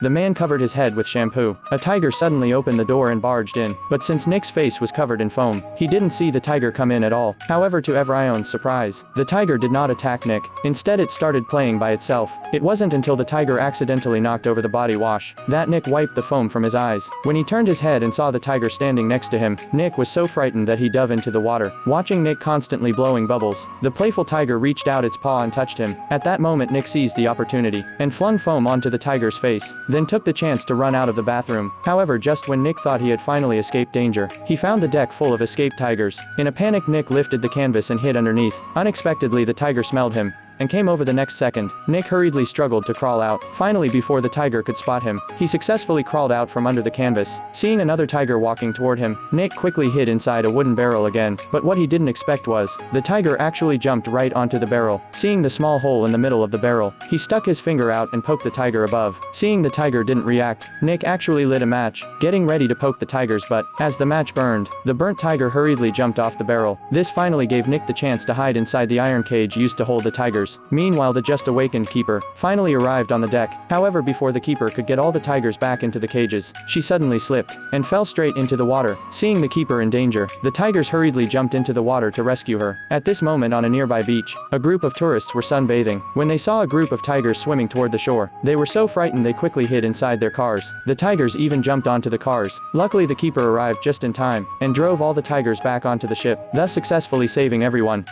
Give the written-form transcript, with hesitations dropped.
The man covered his head with shampoo. A tiger suddenly opened the door and barged in, but since Nick's face was covered in foam, he didn't see the tiger come in at all. However, to everyone's surprise, the tiger did not attack Nick. Instead, it started playing by itself. It wasn't until the tiger accidentally knocked over the body wash that Nick wiped the foam from his eyes. When he turned his head and saw the tiger standing next to him, Nick was so frightened that he dove into the water. Watching Nick constantly blowing bubbles, the playful tiger reached out its paw and touched him. At that moment, Nick seized the opportunity and flung foam onto the tiger's face, then took the chance to run out of the bathroom. However, just when Nick thought he had finally escaped danger, he found the deck full of escaped tigers. In a panic, Nick lifted the canvas and hid underneath. Unexpectedly, the tiger smelled him and came over the next second. Nick hurriedly struggled to crawl out. Finally, before the tiger could spot him, he successfully crawled out from under the canvas. Seeing another tiger walking toward him, Nick quickly hid inside a wooden barrel again, but what he didn't expect was, the tiger actually jumped right onto the barrel. Seeing the small hole in the middle of the barrel, he stuck his finger out and poked the tiger above. Seeing the tiger didn't react, Nick actually lit a match, getting ready to poke the tiger's butt. As the match burned, the burnt tiger hurriedly jumped off the barrel. This finally gave Nick the chance to hide inside the iron cage used to hold the tigers. Meanwhile, the just awakened keeper finally arrived on the deck. However, before the keeper could get all the tigers back into the cages, she suddenly slipped and fell straight into the water. Seeing the keeper in danger, the tigers hurriedly jumped into the water to rescue her. At this moment, on a nearby beach, a group of tourists were sunbathing. When they saw a group of tigers swimming toward the shore, they were so frightened they quickly hid inside their cars. The tigers even jumped onto the cars. Luckily, the keeper arrived just in time and drove all the tigers back onto the ship, thus successfully saving everyone.